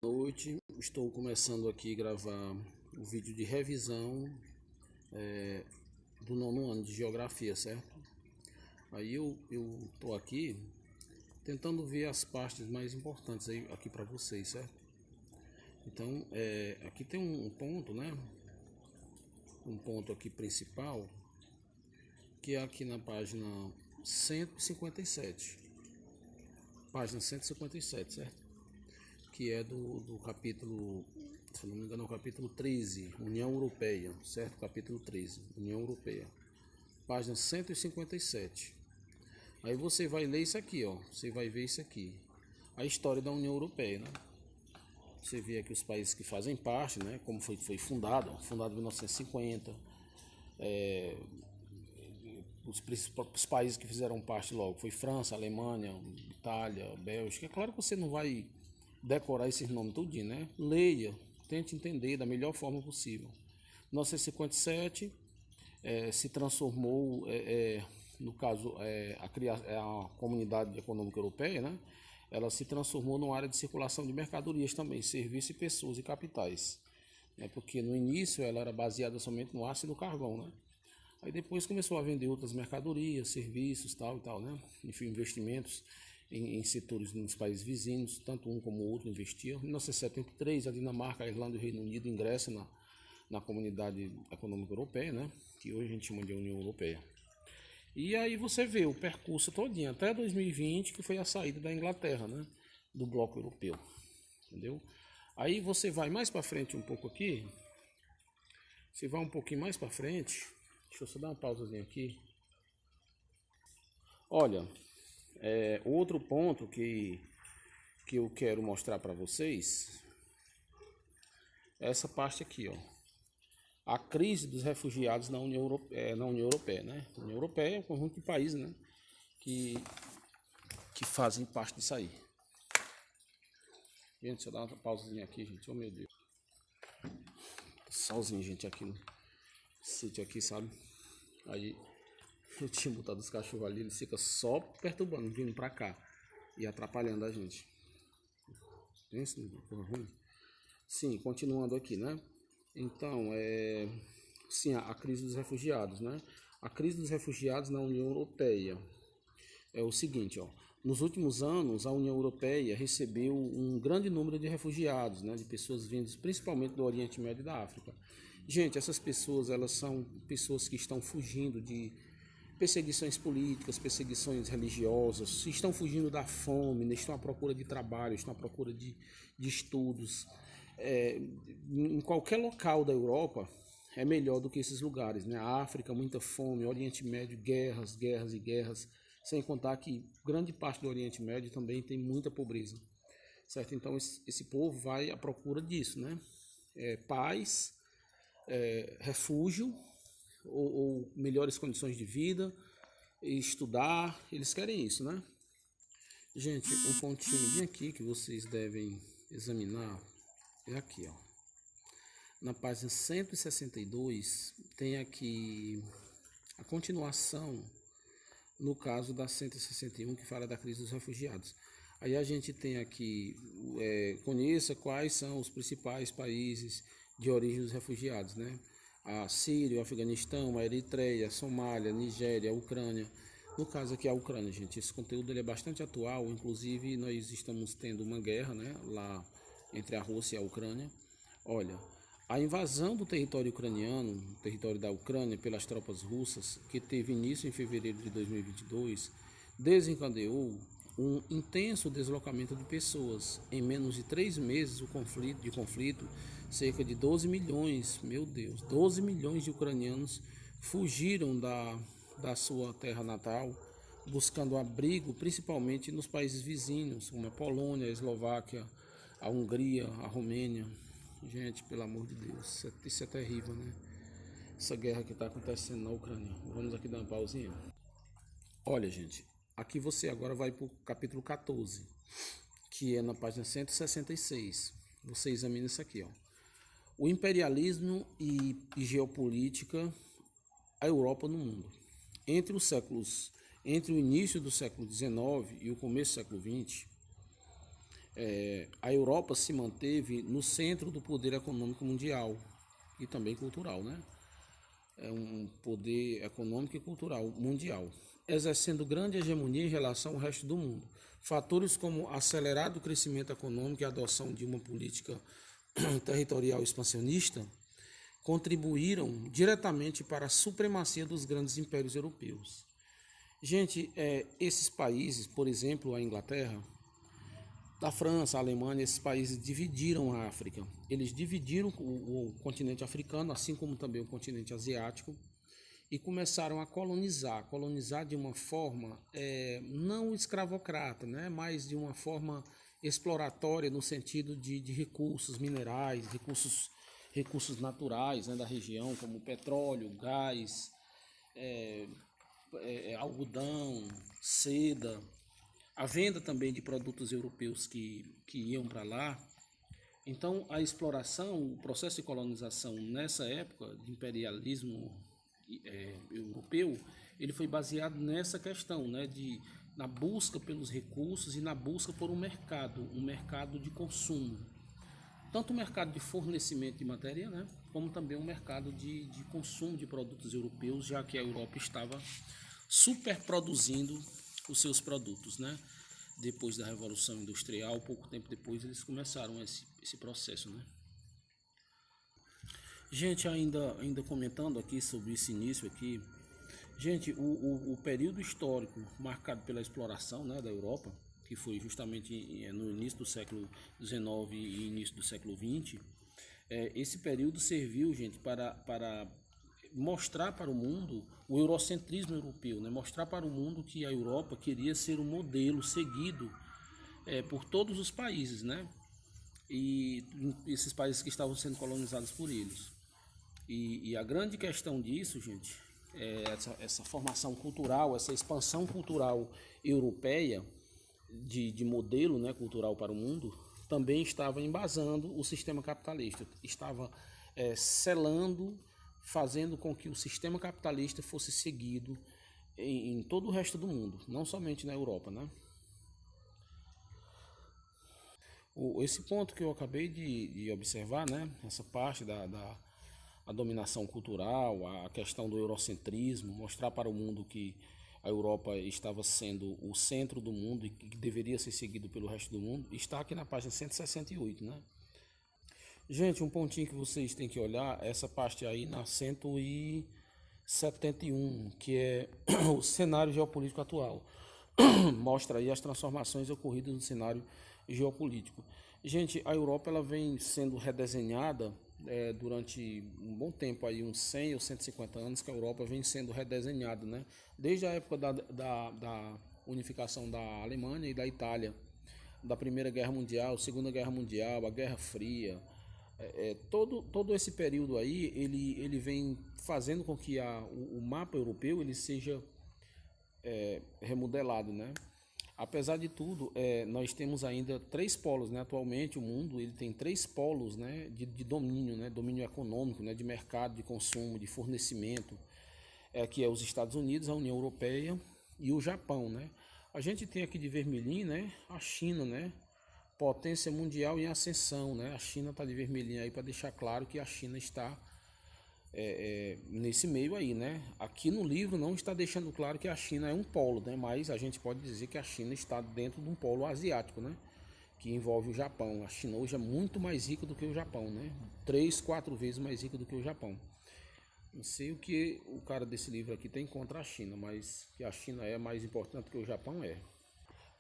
Boa noite, estou começando aqui a gravar o vídeo de revisão do nono ano de geografia, certo? Aí eu tô aqui tentando ver as partes mais importantes aí aqui para vocês, certo? Então, aqui tem um ponto, né? Um ponto aqui principal, que é aqui na página 157. Página 157, certo? Que é do capítulo, se não me engano, é o capítulo 13, União Europeia, certo? Capítulo 13, União Europeia, página 157. Aí você vai ler isso aqui, ó. Você vai ver isso aqui, a história da União Europeia, né? Você vê aqui os países que fazem parte, né? Como foi fundado em 1950. Os países que fizeram parte logo foi França, Alemanha, Itália, Bélgica. É claro que você não vai decorar esses nomes tudinho, né? Leia, tente entender da melhor forma possível. 1957 se transformou, no caso, a Comunidade Econômica Europeia, né? Ela se transformou numa área de circulação de mercadorias também, serviços e pessoas e capitais. Porque no início ela era baseada somente no aço e no carvão, né? Aí depois começou a vender outras mercadorias, serviços, tal e tal, né? Enfim, investimentos em setores nos países vizinhos, tanto um como o outro investiam. Em 1973, a Dinamarca, a Irlanda e o Reino Unido ingressam na Comunidade Econômica Europeia, né? Que hoje a gente chama de União Europeia. E aí você vê o percurso todinho, até 2020, que foi a saída da Inglaterra, né? Do bloco europeu, entendeu? Aí você vai mais para frente um pouco aqui, você vai um pouquinho mais para frente, deixa eu só dar uma pausazinha aqui. Olha, outro ponto que eu quero mostrar para vocês é essa parte aqui, ó. A crise dos refugiados na União Europeia, né? A União Europeia é um conjunto de países, né? Que, que fazem parte disso aí. Gente, deixa eu dar uma pausazinha aqui, gente. Oh, meu Deus. Sozinho, gente, aqui no sítio aqui, sabe? Aí eu tinha botado os cachorros ali, eles ficam só perturbando, vindo pra cá e atrapalhando a gente. Pensa no porra ruim. Sim, continuando aqui, né? Então, sim, a crise dos refugiados, né? A crise dos refugiados na União Europeia é o seguinte, ó. Nos últimos anos, a União Europeia recebeu um grande número de refugiados, né? De pessoas vindas principalmente do Oriente Médio e da África. Gente, essas pessoas, elas são pessoas que estão fugindo de perseguições políticas, perseguições religiosas, estão fugindo da fome, né? Estão à procura de trabalho, estão à procura de estudos. Em qualquer local da Europa é melhor do que esses lugares, né? A África, muita fome, Oriente Médio, guerras, guerras e guerras, sem contar que grande parte do Oriente Médio também tem muita pobreza, certo? Então esse povo vai à procura disso, né? Paz, refúgio ou melhores condições de vida, estudar, eles querem isso, né? Gente, um pontinho bem aqui que vocês devem examinar é aqui, ó. Na página 162 tem aqui a continuação no caso da 161 que fala da crise dos refugiados. Aí a gente tem aqui, conheça quais são os principais países de origem dos refugiados, né? A Síria, o Afeganistão, a Eritreia, a Somália, a Nigéria, a Ucrânia. No caso aqui a Ucrânia, gente, esse conteúdo ele é bastante atual, inclusive nós estamos tendo uma guerra, né, lá entre a Rússia e a Ucrânia. Olha, a invasão do território ucraniano, território da Ucrânia, pelas tropas russas, que teve início em fevereiro de 2022, desencadeou um intenso deslocamento de pessoas. Em menos de 3 meses de conflito, cerca de 12 milhões, meu Deus, 12 milhões de ucranianos fugiram da sua terra natal, buscando abrigo principalmente nos países vizinhos, como a Polônia, a Eslováquia, a Hungria, a Romênia. Gente, pelo amor de Deus, isso é terrível, né? Essa guerra que está acontecendo na Ucrânia. Vamos aqui dar uma pausinha. Olha, gente, aqui você agora vai para o capítulo 14, que é na página 166. Você examina isso aqui, ó. O imperialismo e geopolítica, a Europa no mundo. Entre o início do século XIX e o começo do século XX, a Europa se manteve no centro do poder econômico mundial e também cultural, né? É um poder econômico e cultural mundial, exercendo grande hegemonia em relação ao resto do mundo. Fatores como acelerado crescimento econômico e a adoção de uma política territorial expansionista contribuíram diretamente para a supremacia dos grandes impérios europeus. Gente, esses países, por exemplo, a Inglaterra, a França, a Alemanha, esses países dividiram a África. Eles dividiram o continente africano, assim como também o continente asiático, e começaram a colonizar de uma forma não escravocrata, né, mas de uma forma exploratória no sentido de recursos minerais, recursos naturais, né, da região, como petróleo, gás, algodão, seda, a venda também de produtos europeus que iam para lá. Então, a exploração, o processo de colonização nessa época de imperialismo europeu, ele foi baseado nessa questão, né, na busca pelos recursos e na busca por um mercado de consumo. Tanto o mercado de fornecimento de matéria, né, como também o mercado de consumo de produtos europeus, já que a Europa estava superproduzindo os seus produtos, né? Depois da Revolução Industrial, pouco tempo depois, eles começaram esse processo, né? Gente, ainda comentando aqui sobre esse início aqui, gente, o período histórico marcado pela exploração, né, da Europa, que foi justamente no início do século XIX e início do século XX, esse período serviu, gente, para mostrar para o mundo o eurocentrismo europeu, né? Mostrar para o mundo que a Europa queria ser um modelo seguido por todos os países, né? E esses países que estavam sendo colonizados por eles. E a grande questão disso, gente, é essa formação cultural, essa expansão cultural europeia de modelo, né, cultural para o mundo, também estava embasando o sistema capitalista, estava selando, fazendo com que o sistema capitalista fosse seguido em todo o resto do mundo, não somente na Europa, né? Esse ponto que eu acabei de observar, né? Essa parte da a dominação cultural, a questão do eurocentrismo, mostrar para o mundo que a Europa estava sendo o centro do mundo e que deveria ser seguido pelo resto do mundo, está aqui na página 168, né? Gente, um pontinho que vocês têm que olhar, essa parte aí na 171, que é o cenário geopolítico atual. Mostra aí as transformações ocorridas no cenário geopolítico. Gente, a Europa ela vem sendo redesenhada durante um bom tempo, aí uns 100 ou 150 anos que a Europa vem sendo redesenhada, né? Desde a época da unificação da Alemanha e da Itália, da Primeira Guerra Mundial, Segunda Guerra Mundial, a Guerra Fria, todo esse período aí, ele vem fazendo com que o mapa europeu ele seja remodelado, né? Apesar de tudo, nós temos ainda três polos, né? Atualmente o mundo ele tem três polos, né, de domínio, né? Domínio econômico, né? De mercado, de consumo, de fornecimento, que é os Estados Unidos, a União Europeia e o Japão, né? A gente tem aqui de vermelhinho, né, a China, né? Potência mundial em ascensão, né? A China está de vermelhinho aí para deixar claro que a China está nesse meio aí, né? Aqui no livro não está deixando claro que a China é um polo, né? Mas a gente pode dizer que a China está dentro de um polo asiático, né? Que envolve o Japão. A China hoje é muito mais rica do que o Japão, né? 3, 4 vezes mais rica do que o Japão. Não sei o que o cara desse livro aqui tem contra a China, mas que a China é mais importante que o Japão é.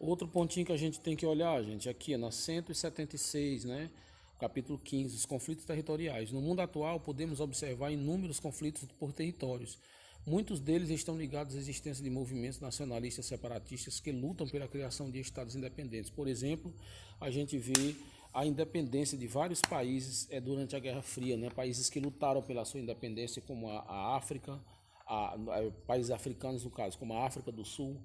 Outro pontinho que a gente tem que olhar, gente, aqui na 176, né? Capítulo 15, os conflitos territoriais. No mundo atual, podemos observar inúmeros conflitos por territórios. Muitos deles estão ligados à existência de movimentos nacionalistas separatistas que lutam pela criação de estados independentes. Por exemplo, a gente vê a independência de vários países durante a Guerra Fria, né? Países que lutaram pela sua independência, como a África, países africanos, no caso, como a África do Sul,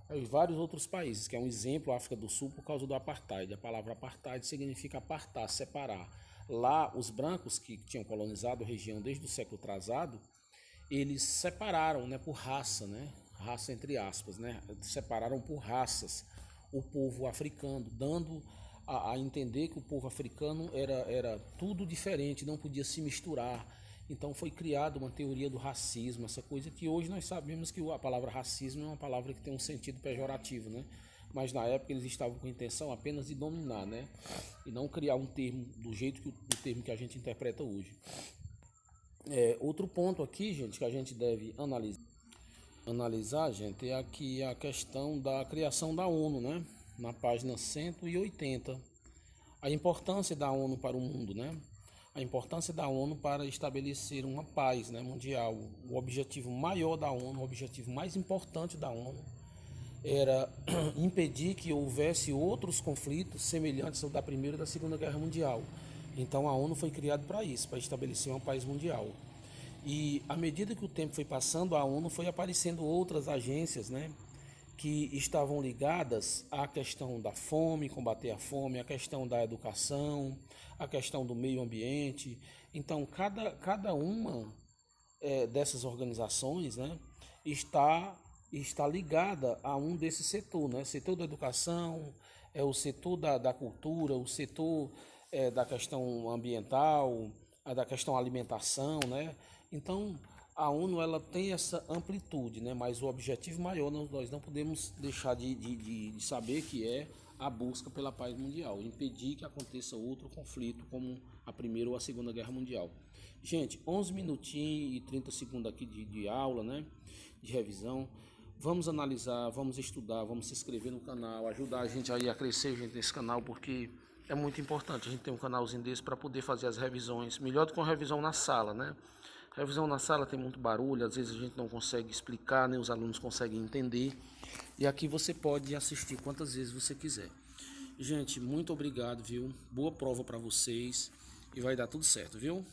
e vários outros países, que é um exemplo, a África do Sul, por causa do apartheid. A palavra apartheid significa apartar, separar. Lá, os brancos que tinham colonizado a região desde o século atrasado, eles separaram, né, por raça, né, raça entre aspas, né, separaram por raças o povo africano, dando a entender que o povo africano era tudo diferente, não podia se misturar. Então foi criada uma teoria do racismo, essa coisa que hoje nós sabemos que a palavra racismo é uma palavra que tem um sentido pejorativo, né? Mas na época eles estavam com a intenção apenas de dominar, né? E não criar um termo do jeito que o termo que a gente interpreta hoje. Outro ponto aqui, gente, que a gente deve analisar, gente, é aqui a questão da criação da ONU, né? Na página 180. A importância da ONU para o mundo, né? A importância da ONU para estabelecer uma paz, né, mundial. O objetivo maior da ONU, o objetivo mais importante da ONU era impedir que houvesse outros conflitos semelhantes ao da Primeira e da Segunda Guerra Mundial. Então a ONU foi criada para isso, para estabelecer uma paz mundial. E à medida que o tempo foi passando, a ONU foi aparecendo outras agências, né, que estavam ligadas à questão da fome, combater a fome, à questão da educação, à questão do meio ambiente. Então, cada uma dessas organizações, né, está ligada a um desses setores, né? O setor da educação, o setor da cultura, o setor da questão ambiental, da questão alimentação, né? Então, a ONU ela tem essa amplitude, né? Mas o objetivo maior nós não podemos deixar de saber que é a busca pela paz mundial, impedir que aconteça outro conflito como a Primeira ou a Segunda Guerra Mundial. Gente, 11 minutinhos e 30 segundos aqui de aula, né? De revisão. Vamos analisar, vamos estudar, vamos se inscrever no canal, ajudar a gente aí a crescer, gente, nesse canal, porque é muito importante a gente ter um canalzinho desse para poder fazer as revisões, melhor do que uma revisão na sala, né? Revisão na sala tem muito barulho, às vezes a gente não consegue explicar, nem os alunos conseguem entender. E aqui você pode assistir quantas vezes você quiser. Gente, muito obrigado, viu? Boa prova para vocês e vai dar tudo certo, viu?